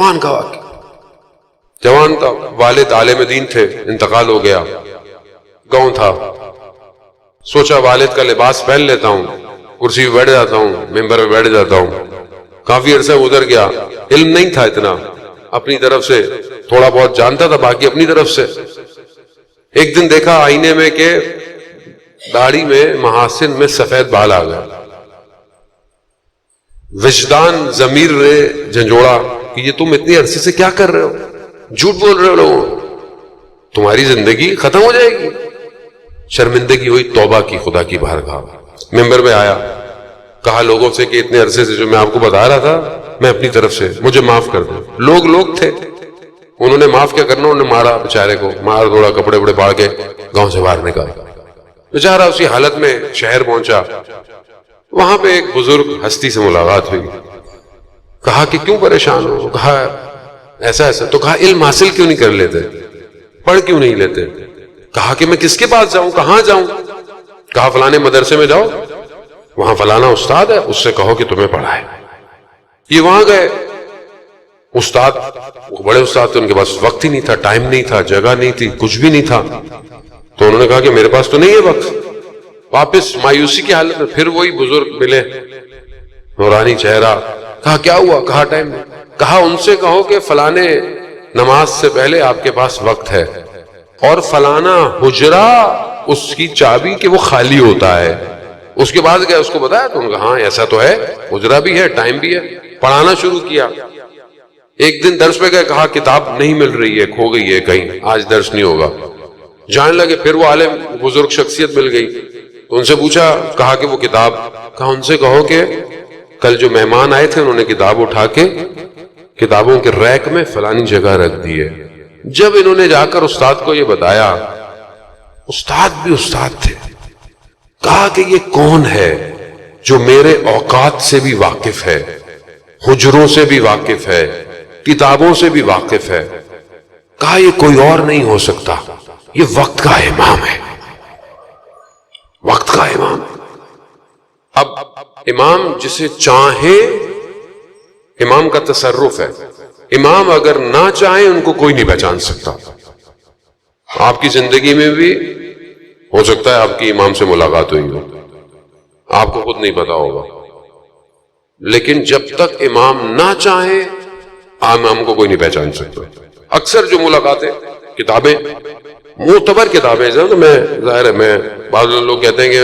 جوان کا واقعہ، جوان تھا، والد عالم دین تھے، انتقال ہو گیا، گاؤں تھا، سوچا والد کا لباس پہن لیتا ہوں، کرسی پہ بیٹھ جاتا ہوں، ممبر پہ بیٹھ جاتا ہوں، کافی عرصہ گزر گیا، علم نہیں تھا اتنا، اپنی طرف سے تھوڑا بہت جانتا تھا، باقی اپنی طرف سے۔ ایک دن دیکھا آئینے میں کہ داڑھی میں محاسن میں سفید بال آ گئے، وجدان ضمیر نے جھنجھوڑا کہ یہ تم اتنی عرصے سے کیا کر رہے ہو، جھوٹ بول رہے ہو لوگوں، تمہاری زندگی ختم ہو جائے گی۔ شرمندگی ہوئی، توبہ کی خدا کی بارگاہ، ممبر پہ آیا، کہا لوگوں سے کہ اتنے عرصے سے جو میں آپ کو بتا رہا تھا میں اپنی طرف سے، مجھے معاف کر دیں۔ لوگ تھے، انہوں نے معاف کیا کرنا، انہوں نے مارا بیچارے کو، مار دوڑا، کپڑے وپڑے پاڑ کے گاؤں سے باہر نکالا، بیچارہ اسی حالت میں شہر پہنچا۔ وہاں پہ ایک بزرگ ہستی سے ملاقات ہوئی، کہا کہ کیوں پریشان ہو، کہا ایسا ایسا، تو کہا علم حاصل کیوں نہیں کر لیتے، پڑھ کیوں نہیں لیتے، کہا کہ میں کس کے پاس جاؤں، کہاں جاؤں، کہا فلانے مدرسے میں جاؤ، وہاں فلانا استاد ہے، اس سے کہو کہ تمہیں پڑھائے۔ یہ وہاں گئے، استاد بڑے استاد تھے، ان کے پاس وقت ہی نہیں تھا، ٹائم نہیں تھا، جگہ نہیں تھی، کچھ بھی نہیں تھا، تو انہوں نے کہا کہ میرے پاس تو نہیں ہے وقت۔ واپس مایوسی کی حالت میں پھر وہی بزرگ ملے، نورانی چہرہ، کہا کیا ہوا، کہا ٹائم نہیں، کہا ان سے کہو کہ فلانے نماز سے پہلے آپ کے پاس وقت ہے، اور فلانا حجرہ اس کی چابی کہ وہ خالی ہوتا ہے، اس کے بعد کیا اس کو بتایا، تو انہوں نے کہا ہاں ایسا تو ہے، حجرہ بھی ہے، ٹائم بھی ہے، پڑھانا شروع کیا۔ ایک دن درس پہ گئے، کہا کتاب نہیں مل رہی ہے، کھو گئی ہے کہیں، آج درس نہیں ہوگا، جانے لگے، پھر وہ عالم بزرگ شخصیت مل گئی، تو ان سے پوچھا، کہا کہ وہ کتاب، کہا ان سے کہو کہ کل جو مہمان آئے تھے انہوں نے کتاب اٹھا کے کتابوں کے ریک میں فلانی جگہ رکھ دی ہے۔ جب انہوں نے جا کر استاد کو یہ بتایا، استاد بھی استاد تھے، کہا کہ یہ کون ہے جو میرے اوقات سے بھی واقف ہے، حجروں سے بھی واقف ہے، کتابوں سے بھی واقف ہے، کہا یہ کوئی اور نہیں ہو سکتا، یہ وقت کا امام ہے، وقت کا امام۔ اب امام جسے چاہے، امام کا تصرف ہے، امام اگر نہ چاہیں ان کو کوئی نہیں پہچان سکتا۔ آپ کی زندگی میں بھی ہو سکتا ہے آپ کی امام سے ملاقات ہوئی ہو، آپ کو خود نہیں پتا ہوگا، لیکن جب تک امام نہ چاہے امام کو کوئی نہیں پہچان سکتا۔ اکثر جو ملاقاتیں کتابیں، معتبر کتابیں، میں ظاہر ہے میں بعض لوگ کہتے ہیں کہ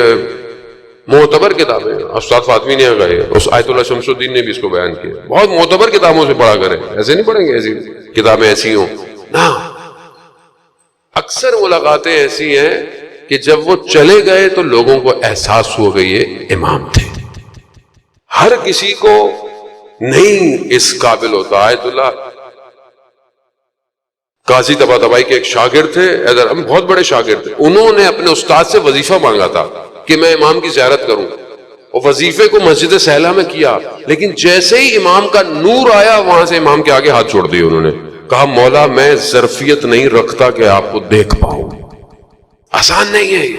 معتبر کتابیں، استاد فاطمی نے گئے، اس آیت اللہ شمس الدین نے بھی اس کو بیان کیا، بہت معتبر کتابوں سے پڑھا کریں، ایسے نہیں پڑھیں گے ایسی کتابیں ایسی ہوں نا۔ اکثر ملاقاتیں ایسی ہیں کہ جب وہ چلے گئے تو لوگوں کو احساس ہو گئی یہ امام تھے، ہر کسی کو نہیں اس قابل ہوتا۔ آیت اللہ قاضی طباطبائی کے ایک شاگرد تھے، بہت بڑے شاگرد تھے، انہوں نے اپنے استاد سے وظیفہ مانگا تھا کہ میں امام کی زیارت کروں، اور وظیفے کو مسجد سہلہ میں کیا، لیکن جیسے ہی امام کا نور آیا وہاں سے امام کے آگے ہاتھ چھوڑ دیے انہوں نے، کہا مولا میں ظرفیت نہیں رکھتا کہ آپ کو دیکھ پاؤں، آسان نہیں ہے یہ۔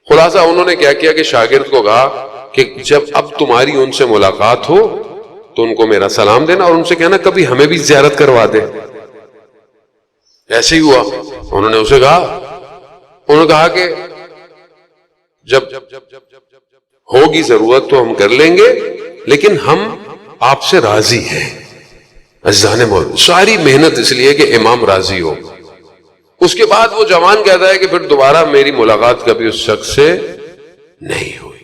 خلاصہ انہوں نے کیا کیا کہ شاگرد کو کہا کہ جب اب تمہاری ان سے ملاقات ہو تو ان کو میرا سلام دینا، اور ان سے کہنا کبھی ہمیں بھی زیارت کروا دے۔ ایسے ہی ہوا، انہوں نے اسے کہا، انہوں نے کہا کہ جب ہوگی ضرورت تو ہم کر لیں گے، لیکن ہم آپ سے راضی ہیں۔ عزیزان مولا، ساری محنت اس لیے کہ امام راضی ہو۔ اس کے بعد وہ جوان کہتا ہے کہ پھر دوبارہ میری ملاقات کبھی اس شخص سے نہیں ہوئی۔